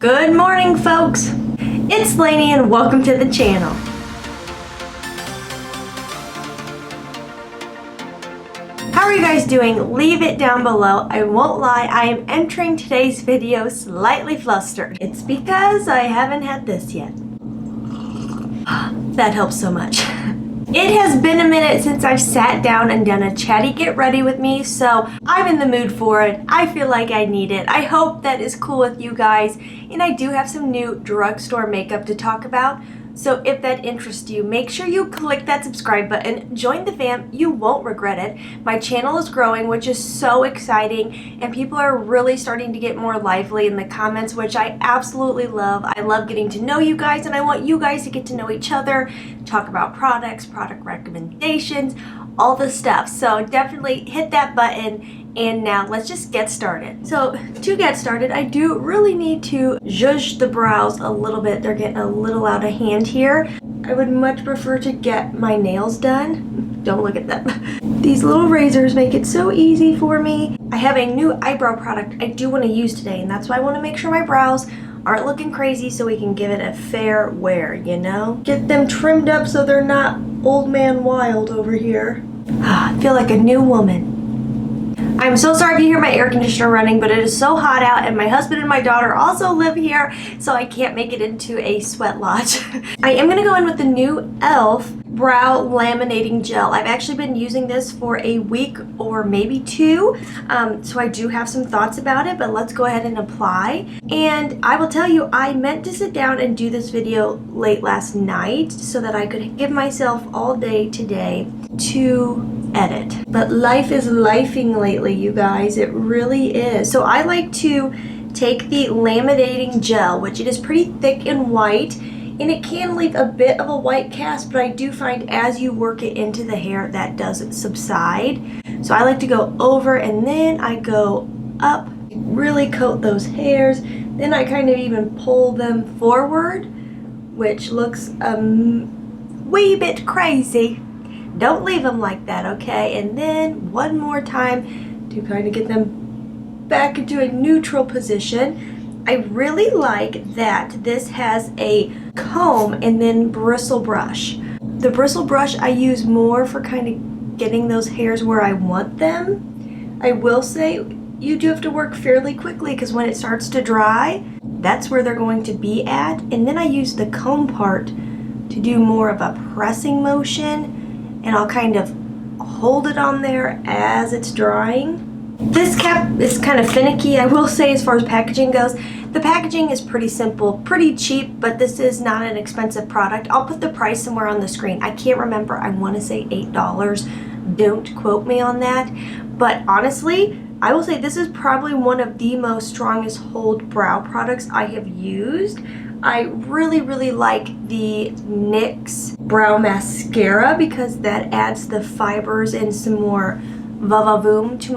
Good morning, folks. It's Laynie and welcome to the channel. How are you guys doing? Leave it down below. I won't lie, I am entering today's video slightly flustered. It's because I haven't had this yet. That helps so much. It has been a minute since I've sat down and done a chatty get ready with me, so I'm in the mood for it. I feel like I need it. I hope that is cool with you guys, and I do have some new drugstore makeup to talk about. So if that interests you, make sure you click that subscribe button, join the fam, you won't regret it. My channel is growing, which is so exciting, and people are really starting to get more lively in the comments, which I absolutely love. I love getting to know you guys, and I want you guys to get to know each other, talk about products, product recommendations, all the stuff. So definitely hit that button. And now let's just get started. So to get started, I do really need to zhuzh the brows a little bit. They're getting a little out of hand here. I would much prefer to get my nails done. Don't look at them. These little razors make it so easy for me. I have a new eyebrow product I do want to use today, and that's why I want to make sure my brows aren't looking crazy so we can give it a fair wear, you know? Get them trimmed up so they're not old man wild over here. I feel like a new woman. I'm so sorry if you hear my air conditioner running, but it is so hot out, and my husband and my daughter also live here, so I can't make it into a sweat lodge. I am going to go in with the new e.l.f. brow laminating gel. I've actually been using this for a week or maybe two, so I do have some thoughts about it, but let's go ahead and apply. And I will tell you, I meant to sit down and do this video late last night so that I could give myself all day today to edit. But life is lifing lately, you guys. It really is. So I like to take the laminating gel, which it is pretty thick and white, and it can leave a bit of a white cast, but I do find as you work it into the hair, that does subside. So I like to go over and then I go up, really coat those hairs. Then I kind of even pull them forward, which looks a wee bit crazy. Don't leave them like that, okay? And then one more time to kind of get them back into a neutral position. I really like that this has a comb and then bristle brush. The bristle brush I use more for kind of getting those hairs where I want them. I will say you do have to work fairly quickly because when it starts to dry, that's where they're going to be at. And then I use the comb part to do more of a pressing motion, and I'll kind of hold it on there as it's drying. This cap is kind of finicky, I will say, as far as packaging goes. The packaging is pretty simple, pretty cheap, but this is not an expensive product. I'll put the price somewhere on the screen. I can't remember, I want to say $8. Don't quote me on that. But honestly, I will say this is probably one of the most strongest hold brow products I have used. I really, really like the NYX brow mascara because that adds the fibers and some more va-va-voom to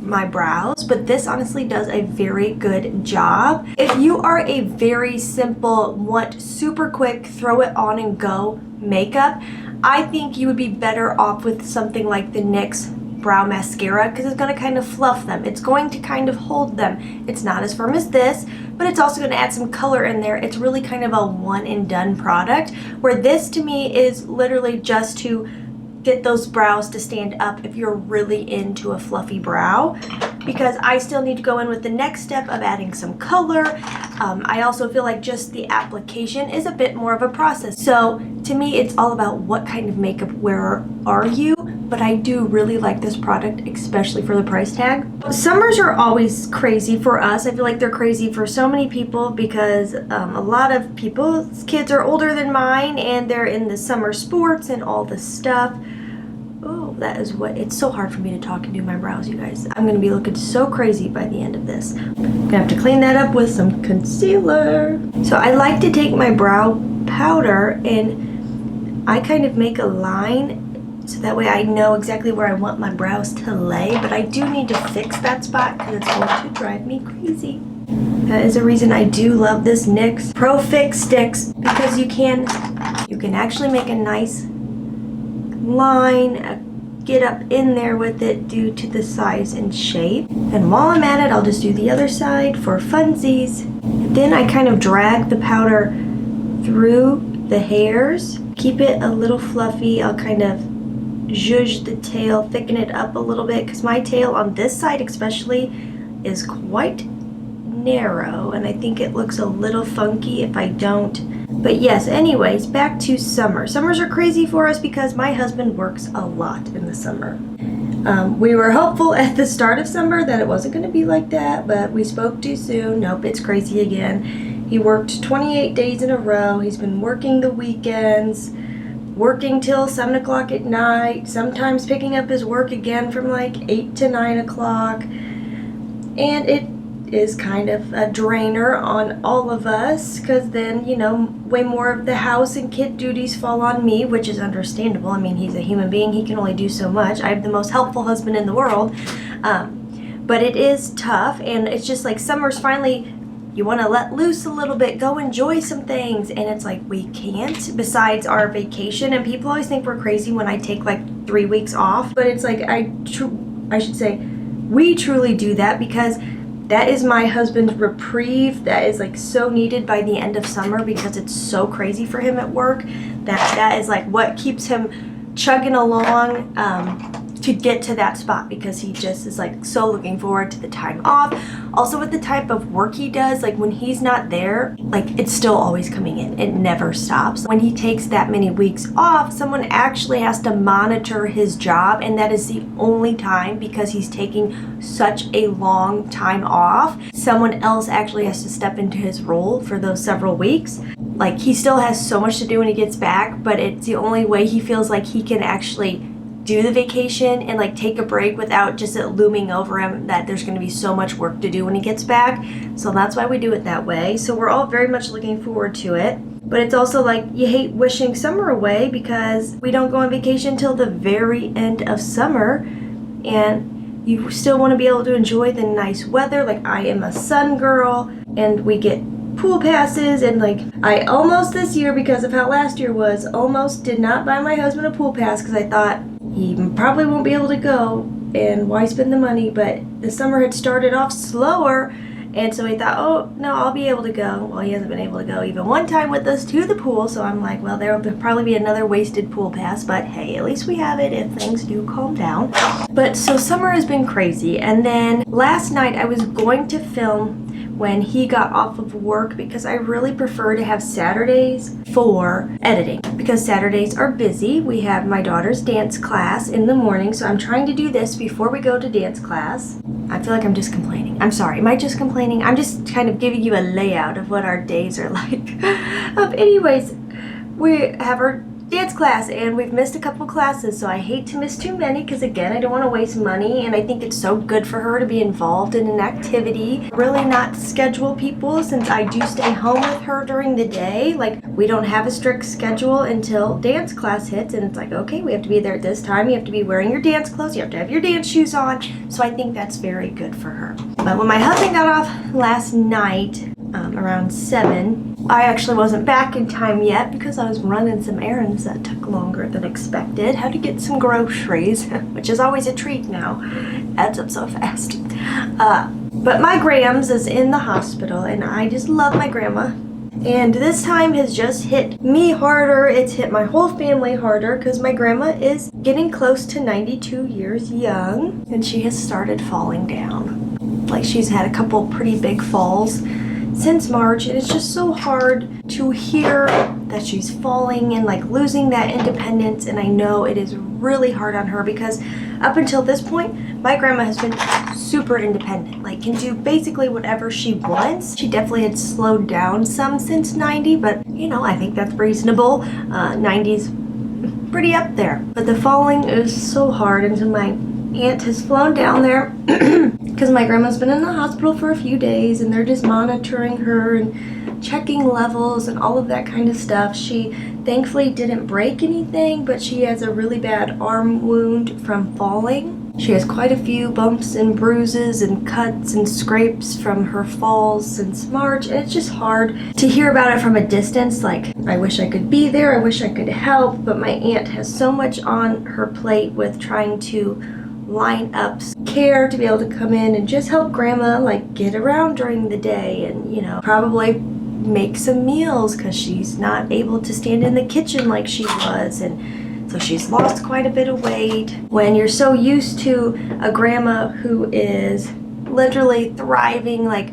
my brows, but this honestly does a very good job. If you are a very simple, want super quick, throw it on and go makeup, I think you would be better off with something like the NYX brow mascara because it's going to kind of fluff them. It's going to kind of hold them. It's not as firm as this, but it's also going to add some color in there. It's really kind of a one and done product, where this to me is literally just to get those brows to stand up if you're really into a fluffy brow, because I still need to go in with the next step of adding some color. I also feel like just the application is a bit more of a process. So to me, it's all about what kind of makeup wearer are you, but I do really like this product, especially for the price tag. Summers are always crazy for us. I feel like they're crazy for so many people because a lot of people's kids are older than mine and they're in the summer sports and all this stuff. Oh, that is what, it's so hard for me to talk and do my brows, you guys. I'm gonna be looking so crazy by the end of this. I'm gonna have to clean that up with some concealer. So I like to take my brow powder and I kind of make a line so that way I know exactly where I want my brows to lay, but I do need to fix that spot because it's going to drive me crazy. That is a reason I do love this NYX Pro Fix Sticks, because you can actually make a nice line, get up in there with it due to the size and shape. And while I'm at it, I'll just do the other side for funsies. then I kind of drag the powder through the hairs, keep it a little fluffy. I'll kind of zhuzh the tail, thicken it up a little bit, because my tail on this side especially is quite narrow, and I think it looks a little funky if I don't. But yes, anyways, back to summer. Summers are crazy for us because my husband works a lot in the summer. We were hopeful at the start of summer that it wasn't going to be like that, but we spoke too soon. Nope, it's crazy again. He worked 28 days in a row. He's been working the weekends, working till 7 o'clock at night, sometimes picking up his work again from like 8 to 9 o'clock. And it is kind of a drainer on all of us, because then, you know, way more of the house and kid duties fall on me, which is understandable. I mean, he's a human being. He can only do so much. I have the most helpful husband in the world. But it is tough, and it's just like summer's finally, you want to let loose a little bit, go enjoy some things, and it's like we can't, besides our vacation. And people always think we're crazy when I take like 3 weeks off, but it's like I should say we truly do that, because that is my husband's reprieve. That is like so needed by the end of summer, because it's so crazy for him at work. That is like what keeps him chugging along to get to that spot, because he just is like so looking forward to the time off. Also, with the type of work he does, like when he's not there, like it's still always coming in. It never stops. When he takes that many weeks off, someone actually has to monitor his job, and that is the only time, because he's taking such a long time off, someone else actually has to step into his role for those several weeks. Like, he still has so much to do when he gets back, but it's the only way he feels like he can actually do the vacation and like take a break without just it looming over him that there's going to be so much work to do when he gets back. So that's why we do it that way. So we're all very much looking forward to it. But it's also like you hate wishing summer away, because we don't go on vacation till the very end of summer, and you still want to be able to enjoy the nice weather. Like, I am a sun girl, and we get pool passes, and like I almost this year, because of how last year was, almost did not buy my husband a pool pass, because I thought he probably won't be able to go, and why spend the money. But the summer had started off slower, and so we thought, oh no, I'll be able to go. Well, he hasn't been able to go even one time with us to the pool, so I'm like, well, there will probably be another wasted pool pass, but hey, at least we have it if things do calm down. But so summer has been crazy. And then last night I was going to film when he got off of work, because I really prefer to have Saturdays for editing, because Saturdays are busy. We have my daughter's dance class in the morning, so I'm trying to do this before we go to dance class. I feel like I'm just complaining. I'm sorry, am I just complaining? I'm just kind of giving you a layout of what our days are like. Anyways, we have our dance class, and we've missed a couple classes, so I hate to miss too many, because again, I don't want to waste money, and I think it's so good for her to be involved in an activity. Really not schedule people, since I do stay home with her during the day. Like, we don't have a strict schedule until dance class hits, and it's like, okay, we have to be there at this time, you have to be wearing your dance clothes, you have to have your dance shoes on. So I think that's very good for her. But when my husband got off last night, around 7, I actually wasn't back in time yet, because I was running some errands that took longer than expected. Had to get some groceries, which is always a treat now. Adds up so fast. But my Grams is in the hospital, and I just love my grandma. And this time has just hit me harder. It's hit my whole family harder, because my grandma is getting close to 92 years young, and she has started falling down. Like, she's had a couple pretty big falls since March, and it's just so hard to hear that she's falling and like losing that independence. And I know it is really hard on her, because up until this point, my grandma has been super independent, like can do basically whatever she wants. She definitely had slowed down some since 90, but you know, I think that's reasonable. 90's pretty up there. But the falling is so hard, and so my aunt has flown down there because my grandma's been in the hospital for a few days, and they're just monitoring her and checking levels and all of that kind of stuff. She thankfully didn't break anything, but she has a really bad arm wound from falling. She has quite a few bumps and bruises and cuts and scrapes from her falls since March, and it's just hard to hear about it from a distance. Like, I wish I could be there, I wish I could help, but my aunt has so much on her plate with trying to line-ups care to be able to come in and just help grandma like get around during the day and, you know, probably make some meals because she's not able to stand in the kitchen like she was, and so she's lost quite a bit of weight. When you're so used to a grandma who is literally thriving, like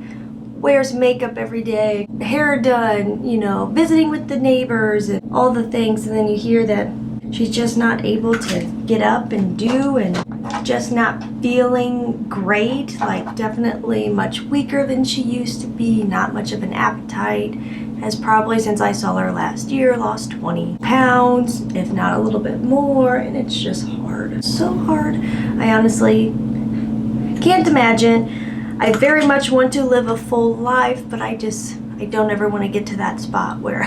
wears makeup every day, hair done, you know, visiting with the neighbors and all the things, and then you hear that she's just not able to get up and do, and just not feeling great, like definitely much weaker than she used to be, not much of an appetite, has probably since I saw her last year lost 20 pounds, if not a little bit more, and it's just hard, so hard. I honestly can't imagine. I very much want to live a full life, but I don't ever want to get to that spot where,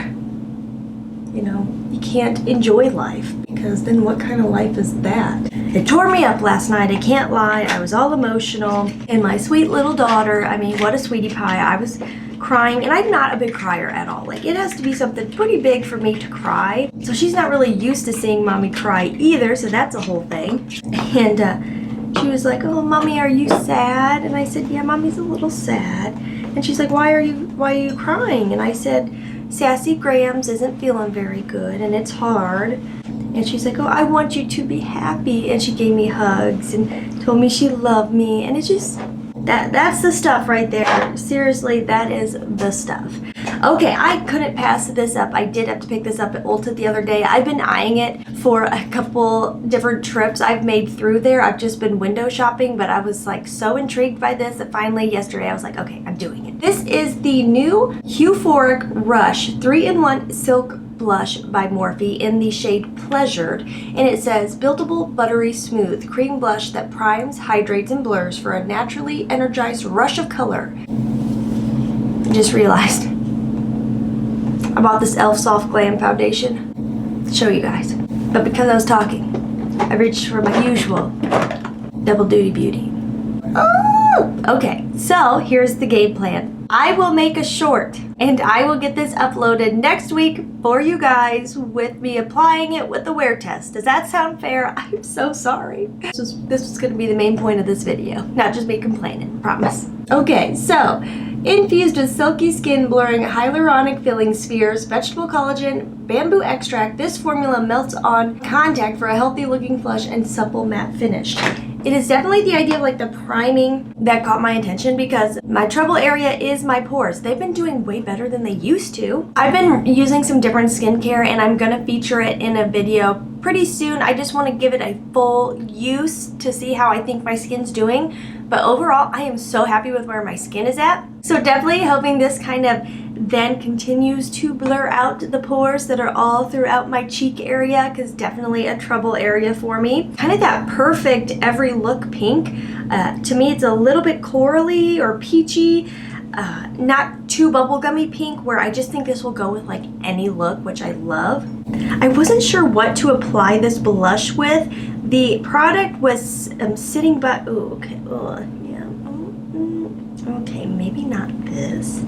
you know, you can't enjoy life, because then what kind of life is that? It tore me up last night, I can't lie. I was all emotional, and my sweet little daughter, I mean, what a sweetie pie. I was crying, and I'm not a big crier at all. Like, it has to be something pretty big for me to cry. So she's not really used to seeing mommy cry either, so that's a whole thing. And she was like, "Oh, mommy, are you sad?" And I said, "Yeah, mommy's a little sad." And she's like, why are you crying?" And I said, "Sassy Grams isn't feeling very good, and it's hard." And she's like, "Oh, I want you to be happy." And she gave me hugs and told me she loved me. And it's just, that's the stuff right there. Seriously, that is the stuff. Okay, I couldn't pass this up. I did have to pick this up at Ulta the other day. I've been eyeing it for a couple different trips I've made through there. I've just been window shopping, but I was like so intrigued by this that finally yesterday I was like, okay, I'm doing it. This is the new Euphoric Rush 3-in-1 Silk Blush by Morphe in the shade Pleasured, and it says buildable buttery smooth cream blush that primes, hydrates, and blurs for a naturally energized rush of color. I just realized I bought this e.l.f. Soft Glam foundation to show you guys, but because I was talking, I reached for my usual double duty beauty. Oh! Okay, so here's the game plan. I will make a short, and I will get this uploaded next week for you guys with me applying it with the wear test. Does that sound fair? I'm so sorry. This was going to be the main point of this video, not just me complaining, promise. Okay, so infused with silky skin blurring hyaluronic filling spheres, vegetable collagen, bamboo extract, this formula melts on contact for a healthy looking flush and supple matte finish. It is definitely the idea of like the priming that caught my attention, because my trouble area is my pores. They've been doing way better than they used to. I've been using some different skincare, and I'm gonna feature it in a video pretty soon. I just want to give it a full use to see how I think my skin's doing. But overall, I am so happy with where my skin is at. So definitely hoping this kind of then continues to blur out the pores that are all throughout my cheek area, because definitely a trouble area for me. Kind of that perfect every look pink. To me, it's a little bit corally or peachy. Not too bubblegummy pink, where I just think this will go with like any look, which I love. I wasn't sure what to apply this blush with. The product was sitting by, okay, maybe not this.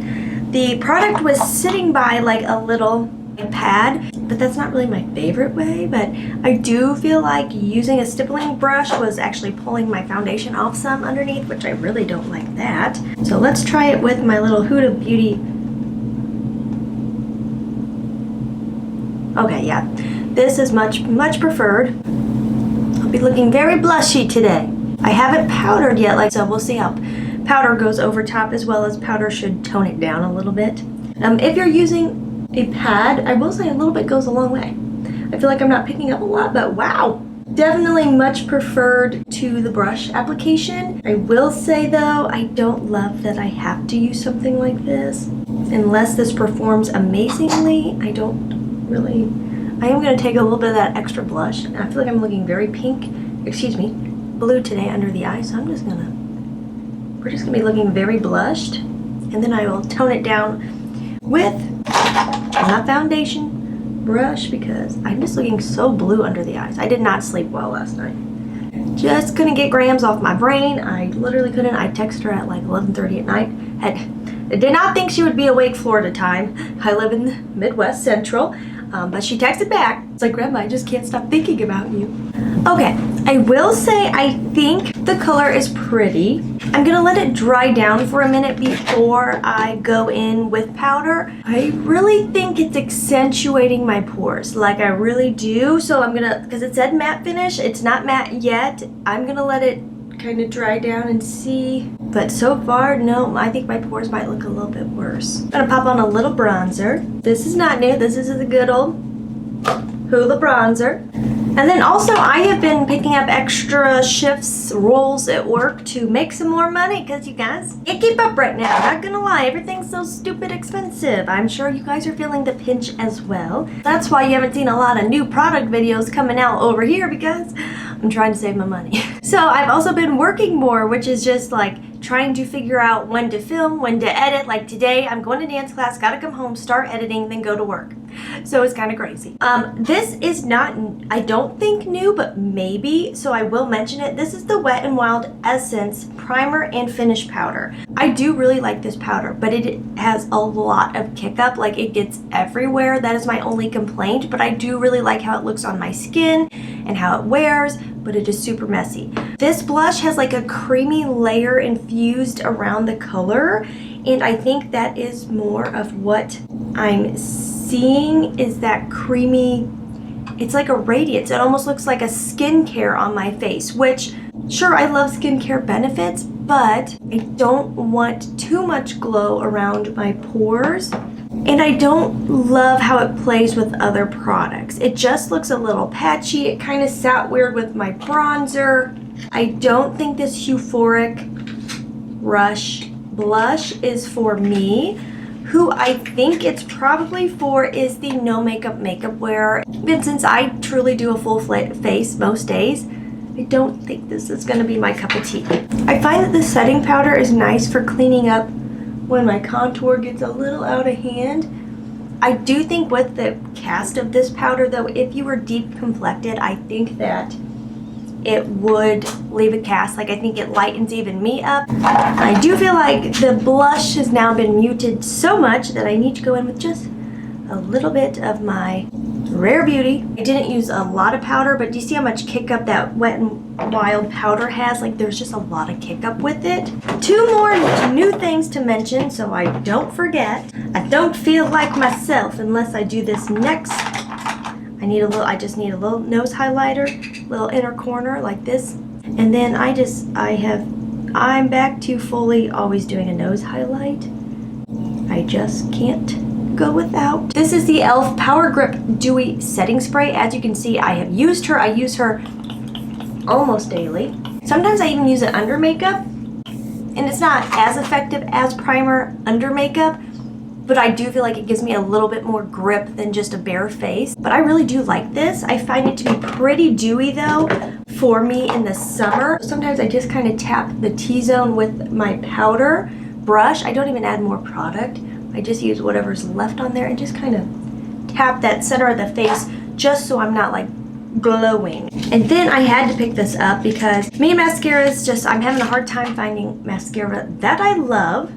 The product was sitting by like a little pad, but that's not really my favorite way. But I do feel like using a stippling brush was actually pulling my foundation off some underneath, which I really don't like that. So let's try it with my little Huda Beauty. Okay, yeah, this is much preferred. I'll be looking very blushy today. I haven't powdered yet, so we'll see how powder goes over top, as well as powder should tone it down a little bit. If you're using a pad, I will say a little bit goes a long way. I feel like I'm not picking up a lot, but wow. Definitely much preferred to the brush application. I will say though, I don't love that I have to use something like this. Unless this performs amazingly, I don't really. I am going to take a little bit of that extra blush. I feel like I'm looking very blue today under the eye, so we're just going to be looking very blushed. And then I will tone it down with my foundation brush, because I'm just looking so blue under the eyes. I did not sleep well last night. Just couldn't get Grams off my brain. I literally couldn't. I texted her at like 11:30 at night. I did not think she would be awake Florida time. I live in the Midwest Central. But she texted back. It's like, Grandma, I just can't stop thinking about you. Okay, I will say I think the color is pretty. I'm gonna let it dry down for a minute before I go in with powder. I really think it's accentuating my pores, like I really do. So I'm gonna, because it said matte finish, it's not matte yet. I'm gonna let it kind of dry down and see. But so far, no, I think my pores might look a little bit worse. I'm gonna pop on a little bronzer. This is not new, this is the good old Hoola bronzer. And then also I have been picking up extra shifts, roles at work to make some more money because you guys can't keep up right now. Not gonna lie, everything's so stupid expensive. I'm sure you guys are feeling the pinch as well. That's why you haven't seen a lot of new product videos coming out over here, because I'm trying to save my money. So I've also been working more, which is just like trying to figure out when to film, when to edit. Like today, I'm going to dance class, gotta come home, start editing, then go to work. So it's kind of crazy. This is not, I don't think new, but maybe, so I will mention it. This is the Wet n Wild Essence Primer and Finish Powder. I do really like this powder, but it has a lot of kick up, like it gets everywhere. That is my only complaint, but I do really like how it looks on my skin and how it wears, but it is super messy. This blush has like a creamy layer infused around the color, and I think that is more of what I'm seeing, is that creamy, it's like a radiance. It almost looks like a skincare on my face, which sure, I love skincare benefits, but I don't want too much glow around my pores. And I don't love how it plays with other products. It just looks a little patchy. It kind of sat weird with my bronzer. I don't think this Euphoric Rush blush is for me. Who I think it's probably for is the no makeup wearer. But since I truly do a full face most days, I don't think this is going to be my cup of tea. I find that the setting powder is nice for cleaning up when my contour gets a little out of hand. I do think with the cast of this powder though, if you were deep complected, I think that it would leave a cast. Like I think it lightens even me up. I do feel like the blush has now been muted so much that I need to go in with just a little bit of my Rare Beauty. I didn't use a lot of powder, but do you see how much kick up that Wet n Wild powder has? Like there's just a lot of kick up with it. Two more new things to mention so I don't forget. I don't feel like myself unless I do this next. I just need a little nose highlighter, little inner corner like this. And then I'm back to fully always doing a nose highlight. I just can't go without. This is the e.l.f. Power Grip Dewy Setting Spray. As you can see, I have used her. I use her almost daily. Sometimes I even use it under makeup, and it's not as effective as primer under makeup, but I do feel like it gives me a little bit more grip than just a bare face. But I really do like this. I find it to be pretty dewy though for me in the summer. Sometimes I just kind of tap the T-zone with my powder brush. I don't even add more product. I just use whatever's left on there and just kind of tap that center of the face just so I'm not like glowing. And then I had to pick this up because me and mascaras, I'm having a hard time finding mascara that I love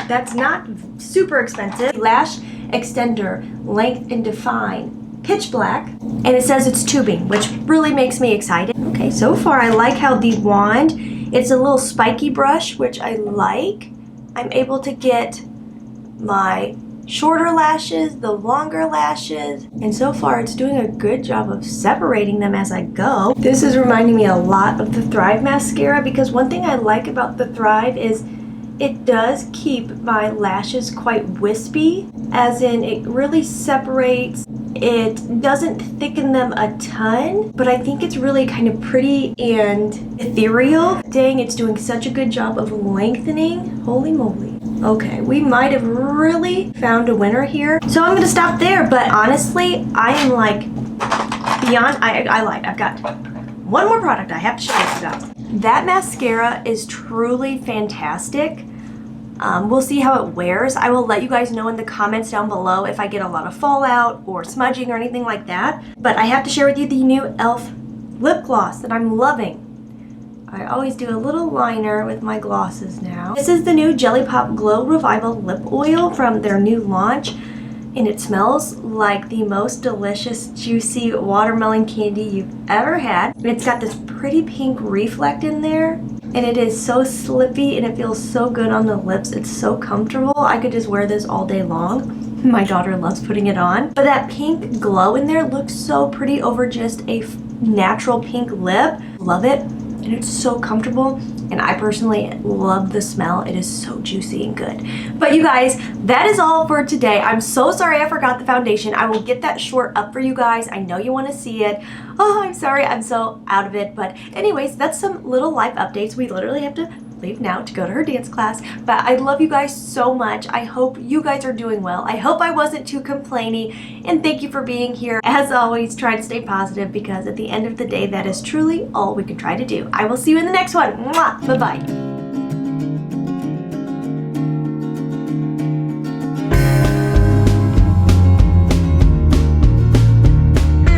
that's not super expensive. Lash Extender Length and Define Pitch Black, and it says it's tubing, which really makes me excited. Okay, so far I like how the wand, it's a little spiky brush, which I like. I'm able to get my shorter lashes, the longer lashes, and so far it's doing a good job of separating them as I go. This is reminding me a lot of the Thrive mascara, because one thing I like about the Thrive is it does keep my lashes quite wispy, as in it really separates. It doesn't thicken them a ton, but I think it's really kind of pretty and ethereal. Dang, it's doing such a good job of lengthening. Holy moly. Okay, we might have really found a winner here. So I'm gonna stop there, but honestly, I am like beyond, I lied. I've got one more product I have to show you guys. That mascara is truly fantastic. We'll see how it wears. I will let you guys know in the comments down below if I get a lot of fallout or smudging or anything like that. But I have to share with you the new e.l.f. lip gloss that I'm loving. I always do a little liner with my glosses now. This is the new Jelly Pop Glow Revival Lip Oil from their new launch. and it smells like the most delicious, juicy watermelon candy you've ever had. And it's got this pretty pink reflect in there, and it is so slippy and it feels so good on the lips. It's so comfortable. I could just wear this all day long. My daughter loves putting it on. But that pink glow in there looks so pretty over just a natural pink lip. Love it. And it's so comfortable, and I personally love the smell. It is so juicy and good. But you guys, that is all for today. I'm so sorry I forgot the foundation. I will get that short up for you guys. I know you want to see it. Oh, I'm sorry, I'm so out of it. But anyways, that's some little life updates. We literally have to leave now to go to her dance class. But I love you guys so much. I hope you guys are doing well. I hope I wasn't too complainy, and thank you for being here. As always, try to stay positive, because at the end of the day, that is truly all we can try to do. I will see you in the next one. Mwah! Bye-bye.